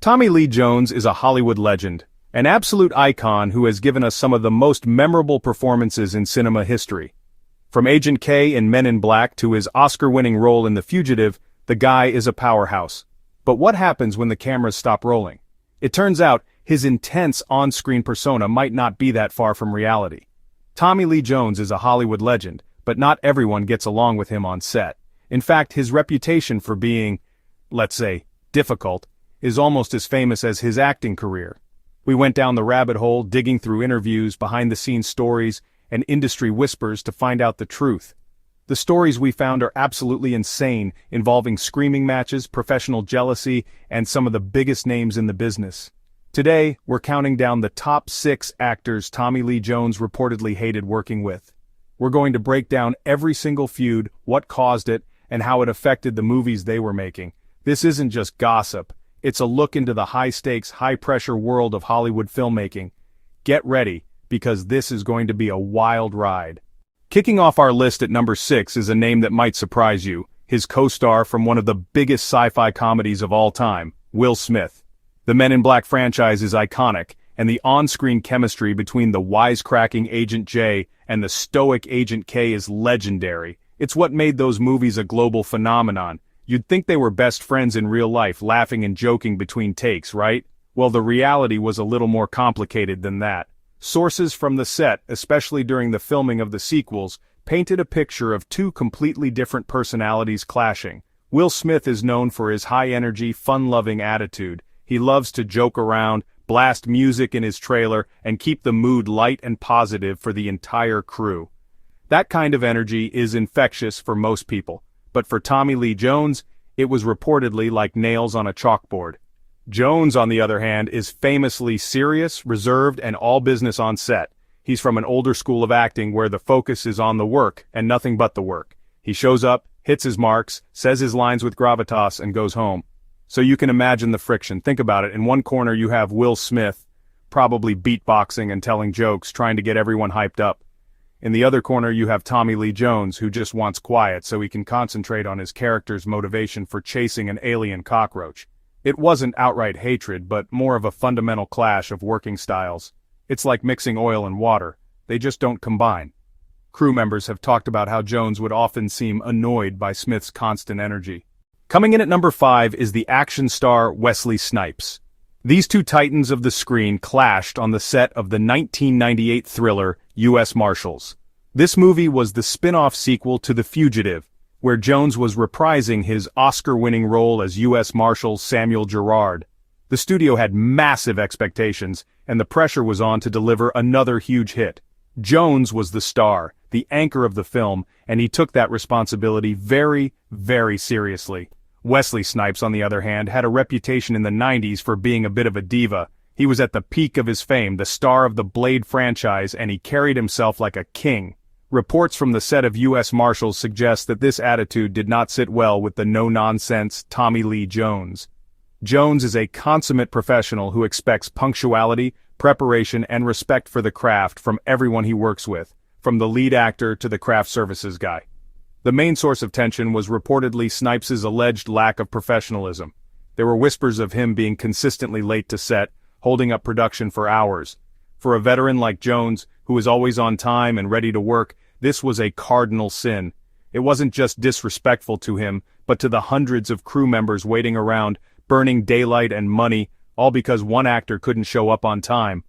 Tommy Lee Jones is a Hollywood legend, an absolute icon who has given us some of the most memorable performances in cinema history. From Agent K in Men in Black to his Oscar-winning role in The Fugitive, the guy is a powerhouse. But what happens when the cameras stop rolling? It turns out, his intense on-screen persona might not be that far from reality. Tommy Lee Jones is a Hollywood legend, but not everyone gets along with him on set. In fact, his reputation for being, let's say, difficult, is almost as famous as his acting career. We went down the rabbit hole digging through interviews, behind-the-scenes stories, and industry whispers to find out the truth. The stories we found are absolutely insane, involving screaming matches, professional jealousy, and some of the biggest names in the business. Today, we're counting down the top 6 actors Tommy Lee Jones reportedly hated working with. We're going to break down every single feud, what caused it, and how it affected the movies they were making. This isn't just gossip. It's a look into the high-stakes, high-pressure world of Hollywood filmmaking. Get ready, because this is going to be a wild ride. Kicking off our list at number 6 is a name that might surprise you, his co-star from one of the biggest sci-fi comedies of all time, Will Smith. The Men in Black franchise is iconic, and the on-screen chemistry between the wisecracking Agent J and the stoic Agent K is legendary. It's what made those movies a global phenomenon. You'd think they were best friends in real life, laughing and joking between takes, right? Well, the reality was a little more complicated than that. Sources from the set, especially during the filming of the sequels, painted a picture of 2 completely different personalities clashing. Will Smith is known for his high-energy, fun-loving attitude. He loves to joke around, blast music in his trailer, and keep the mood light and positive for the entire crew. That kind of energy is infectious for most people. But for Tommy Lee Jones, it was reportedly like nails on a chalkboard. Jones, on the other hand, is famously serious, reserved, and all business on set. He's from an older school of acting where the focus is on the work and nothing but the work. He shows up, hits his marks, says his lines with gravitas, and goes home. So you can imagine the friction. Think about it. In one corner you have Will Smith, probably beatboxing and telling jokes, trying to get everyone hyped up. In the other corner you have Tommy Lee Jones, who just wants quiet so he can concentrate on his character's motivation for chasing an alien cockroach. It wasn't outright hatred, but more of a fundamental clash of working styles. It's like mixing oil and water. They just don't combine. Crew members have talked about how Jones would often seem annoyed by Smith's constant energy. Coming in at number 5 is the action star Wesley Snipes. These 2 titans of the screen clashed on the set of the 1998 thriller U.S. Marshals. This movie was the spin-off sequel to The Fugitive, where Jones was reprising his Oscar-winning role as U.S. Marshal Samuel Gerard. The studio had massive expectations, and the pressure was on to deliver another huge hit. Jones was the star, the anchor of the film, and he took that responsibility very, very seriously. Wesley Snipes, on the other hand, had a reputation in the 90s for being a bit of a diva. He was at the peak of his fame, the star of the Blade franchise, and he carried himself like a king. Reports from the set of U.S. Marshals suggest that this attitude did not sit well with the no-nonsense Tommy Lee Jones. Jones is a consummate professional who expects punctuality, preparation, and respect for the craft from everyone he works with, from the lead actor to the craft services guy. The main source of tension was reportedly Snipes' alleged lack of professionalism. There were whispers of him being consistently late to set, holding up production for hours. For a veteran like Jones, who is always on time and ready to work, this was a cardinal sin. It wasn't just disrespectful to him, but to the hundreds of crew members waiting around, burning daylight and money, all because one actor couldn't show up on time.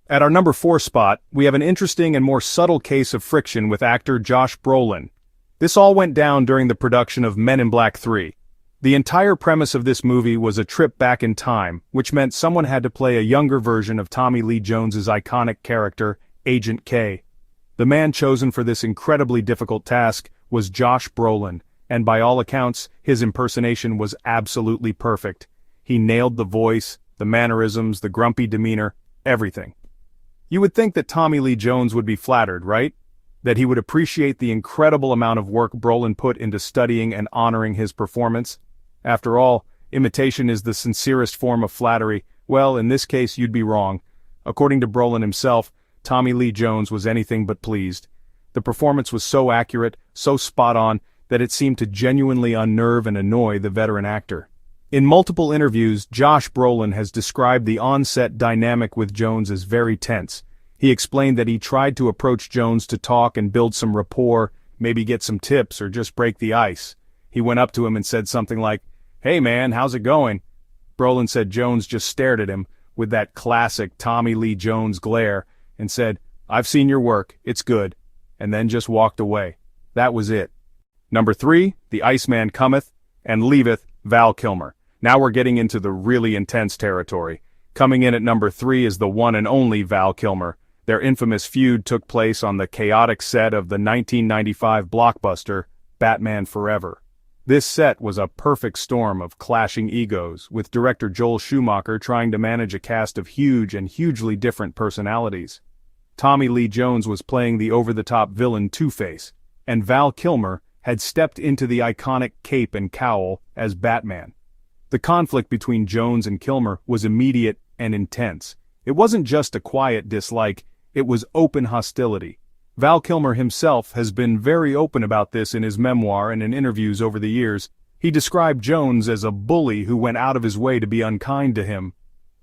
At our number 4 spot, we have an interesting and more subtle case of friction with actor Josh Brolin. This all went down during the production of Men in Black 3. The entire premise of this movie was a trip back in time, which meant someone had to play a younger version of Tommy Lee Jones's iconic character, Agent K. The man chosen for this incredibly difficult task was Josh Brolin, and by all accounts, his impersonation was absolutely perfect. He nailed the voice, the mannerisms, the grumpy demeanor, everything. You would think that Tommy Lee Jones would be flattered, right? That he would appreciate the incredible amount of work Brolin put into studying and honoring his performance. After all, imitation is the sincerest form of flattery. Well, in this case you'd be wrong. According to Brolin himself, Tommy Lee Jones was anything but pleased. The performance was so accurate, so spot on, that it seemed to genuinely unnerve and annoy the veteran actor. In multiple interviews, Josh Brolin has described the on-set dynamic with Jones as very tense. He explained that he tried to approach Jones to talk and build some rapport, maybe get some tips or just break the ice. He went up to him and said something like, "Hey man, how's it going?" Brolin said Jones just stared at him with that classic Tommy Lee Jones glare and said, "I've seen your work, it's good," and then just walked away. That was it. Number 3, The Iceman Cometh and Leaveth, Val Kilmer. Now we're getting into the really intense territory. Coming in at number 3 is the one and only Val Kilmer. Their infamous feud took place on the chaotic set of the 1995 blockbuster, Batman Forever. This set was a perfect storm of clashing egos, with director Joel Schumacher trying to manage a cast of huge and hugely different personalities. Tommy Lee Jones was playing the over-the-top villain Two-Face, and Val Kilmer had stepped into the iconic cape and cowl as Batman. The conflict between Jones and Kilmer was immediate and intense. It wasn't just a quiet dislike, it was open hostility. Val Kilmer himself has been very open about this in his memoir and in interviews over the years. He described Jones as a bully who went out of his way to be unkind to him.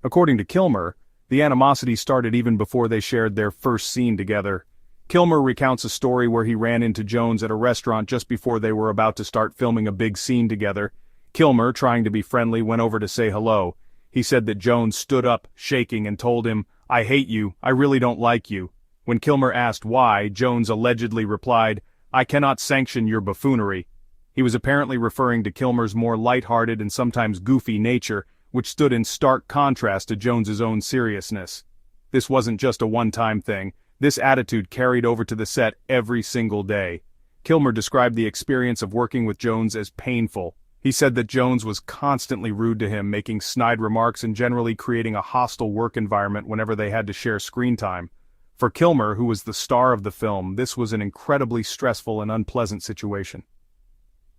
According to Kilmer, the animosity started even before they shared their first scene together. Kilmer recounts a story where he ran into Jones at a restaurant just before they were about to start filming a big scene together. Kilmer, trying to be friendly, went over to say hello. He said that Jones stood up, shaking, and told him, "I hate you, I really don't like you." When Kilmer asked why, Jones allegedly replied, "I cannot sanction your buffoonery." He was apparently referring to Kilmer's more lighthearted and sometimes goofy nature, which stood in stark contrast to Jones's own seriousness. This wasn't just a one-time thing. This attitude carried over to the set every single day. Kilmer described the experience of working with Jones as painful. He said that Jones was constantly rude to him, making snide remarks and generally creating a hostile work environment whenever they had to share screen time. For Kilmer, who was the star of the film, this was an incredibly stressful and unpleasant situation.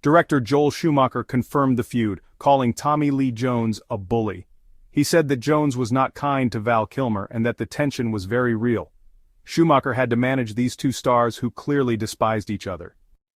Director Joel Schumacher confirmed the feud, calling Tommy Lee Jones a bully. He said that Jones was not kind to Val Kilmer and that the tension was very real. Schumacher had to manage these two stars who clearly despised each other.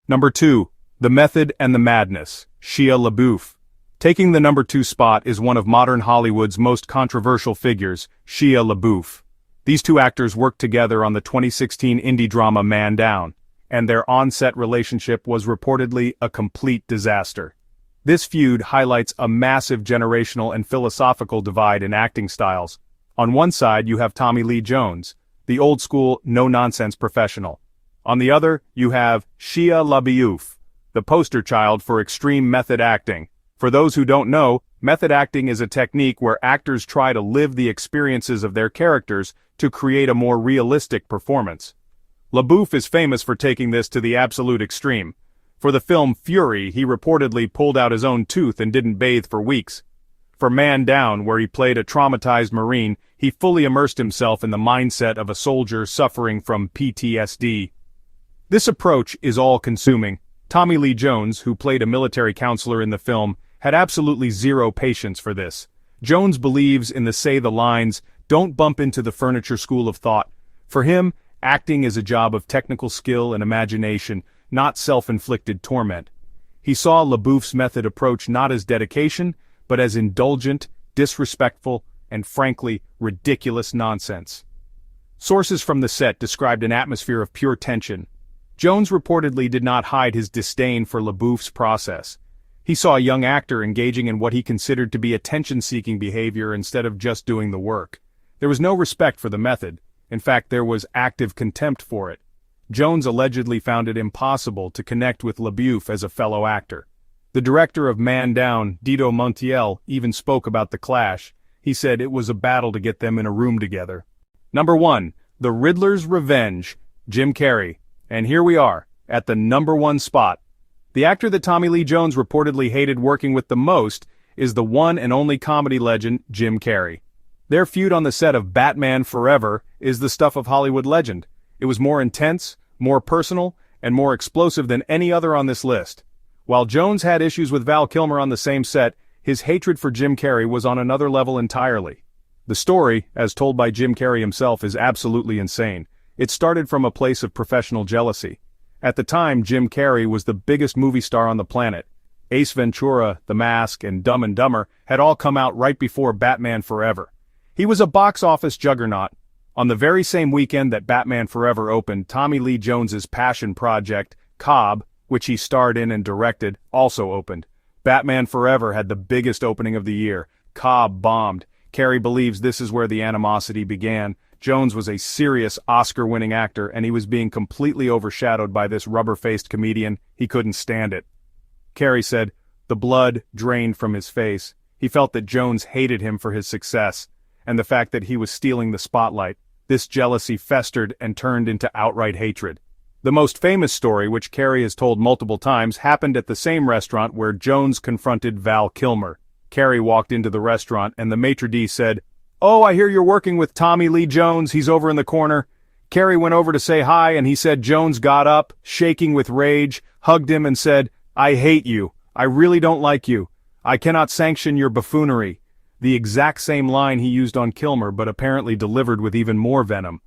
Number 2. The Method and the Madness, Shia LaBeouf. Taking the number 2 spot is one of modern Hollywood's most controversial figures, Shia LaBeouf. These two actors worked together on the 2016 indie drama Man Down, and their on-set relationship was reportedly a complete disaster. This feud highlights a massive generational and philosophical divide in acting styles. On one side you have Tommy Lee Jones, the old-school, no-nonsense professional. On the other, you have Shia LaBeouf, the poster child for extreme method acting. For those who don't know, method acting is a technique where actors try to live the experiences of their characters to create a more realistic performance. LaBeouf is famous for taking this to the absolute extreme. For the film Fury, he reportedly pulled out his own tooth and didn't bathe for weeks. For Man Down, where he played a traumatized Marine, he fully immersed himself in the mindset of a soldier suffering from PTSD. This approach is all-consuming. Tommy Lee Jones, who played a military counselor in the film, had absolutely zero patience for this. Jones believes in the say the lines, "Don't bump into the furniture school of thought." For him, acting is a job of technical skill and imagination, not self-inflicted torment. He saw LaBeouf's method approach not as dedication, but as indulgent, disrespectful, and frankly, ridiculous nonsense. Sources from the set described an atmosphere of pure tension. Jones reportedly did not hide his disdain for LaBeouf's process. He saw a young actor engaging in what he considered to be attention-seeking behavior instead of just doing the work. There was no respect for the method. In fact, there was active contempt for it. Jones allegedly found it impossible to connect with LaBeouf as a fellow actor. The director of Man Down, Dito Montiel, even spoke about the clash. He said it was a battle to get them in a room together. Number 1. The Riddler's Revenge, Jim Carrey. And here we are, at the number 1 spot. The actor that Tommy Lee Jones reportedly hated working with the most is the one and only comedy legend Jim Carrey. Their feud on the set of Batman Forever is the stuff of Hollywood legend. It was more intense, more personal, and more explosive than any other on this list. While Jones had issues with Val Kilmer on the same set, his hatred for Jim Carrey was on another level entirely. The story, as told by Jim Carrey himself, is absolutely insane. It started from a place of professional jealousy. At the time, Jim Carrey was the biggest movie star on the planet. Ace Ventura, The Mask, and Dumb and Dumber had all come out right before Batman Forever. He was a box office juggernaut. On the very same weekend that Batman Forever opened, Tommy Lee Jones's passion project, Cobb, which he starred in and directed, also opened. Batman Forever had the biggest opening of the year. Cobb bombed. Carrey believes this is where the animosity began. Jones was a serious Oscar-winning actor, and he was being completely overshadowed by this rubber-faced comedian. He couldn't stand it. Carrey said, the blood drained from his face. He felt that Jones hated him for his success, and the fact that he was stealing the spotlight. This jealousy festered and turned into outright hatred. The most famous story, which Carrey has told multiple times, happened at the same restaurant where Jones confronted Val Kilmer. Carrey walked into the restaurant and the maitre d' said, "Oh, I hear you're working with Tommy Lee Jones, he's over in the corner." Carrey went over to say hi and he said Jones got up, shaking with rage, hugged him and said, "I hate you. I really don't like you. I cannot sanction your buffoonery." The exact same line he used on Kilmer, but apparently delivered with even more venom.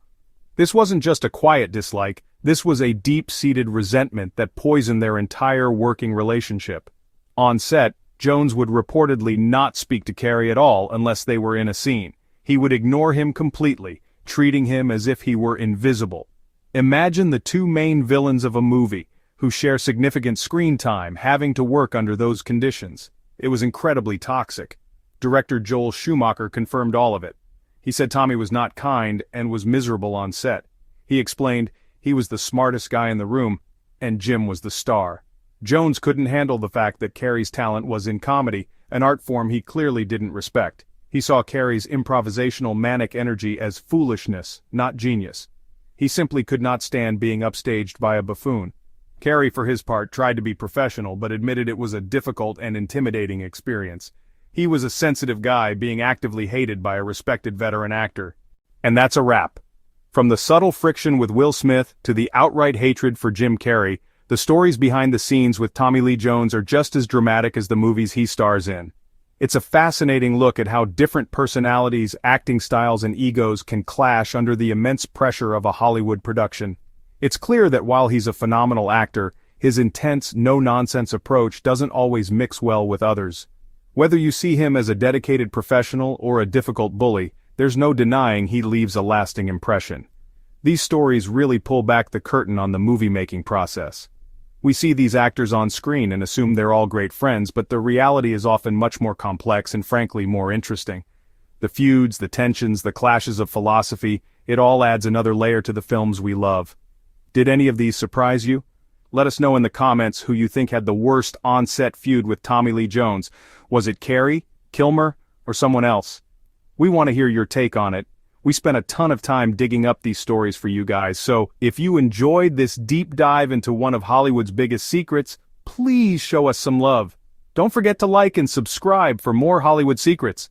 This wasn't just a quiet dislike, this was a deep-seated resentment that poisoned their entire working relationship. On set, Jones would reportedly not speak to Carrey at all unless they were in a scene. He would ignore him completely, treating him as if he were invisible. Imagine the two main villains of a movie, who share significant screen time, having to work under those conditions. It was incredibly toxic. Director Joel Schumacher confirmed all of it. He said Tommy was not kind and was miserable on set. He explained he was the smartest guy in the room, and Jim was the star. Jones couldn't handle the fact that Carrey's talent was in comedy, an art form he clearly didn't respect. He saw Carrey's improvisational manic energy as foolishness, not genius. He simply could not stand being upstaged by a buffoon. Carrey, for his part, tried to be professional but admitted it was a difficult and intimidating experience. He was a sensitive guy being actively hated by a respected veteran actor. And that's a wrap. From the subtle friction with Will Smith to the outright hatred for Jim Carrey, the stories behind the scenes with Tommy Lee Jones are just as dramatic as the movies he stars in. It's a fascinating look at how different personalities, acting styles, and egos can clash under the immense pressure of a Hollywood production. It's clear that while he's a phenomenal actor, his intense, no-nonsense approach doesn't always mix well with others. Whether you see him as a dedicated professional or a difficult bully, there's no denying he leaves a lasting impression. These stories really pull back the curtain on the movie-making process. We see these actors on screen and assume they're all great friends, but the reality is often much more complex and frankly more interesting. The feuds, the tensions, the clashes of philosophy, it all adds another layer to the films we love. Did any of these surprise you? Let us know in the comments who you think had the worst on-set feud with Tommy Lee Jones. Was it Carrey, Kilmer, or someone else? We want to hear your take on it. We spent a ton of time digging up these stories for you guys, so if you enjoyed this deep dive into one of Hollywood's biggest secrets, please show us some love. Don't forget to like and subscribe for more Hollywood secrets.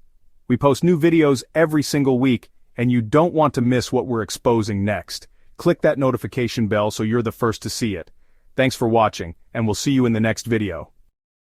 We post new videos every single week, and you don't want to miss what we're exposing next. Click that notification bell so you're the first to see it. Thanks for watching, and we'll see you in the next video.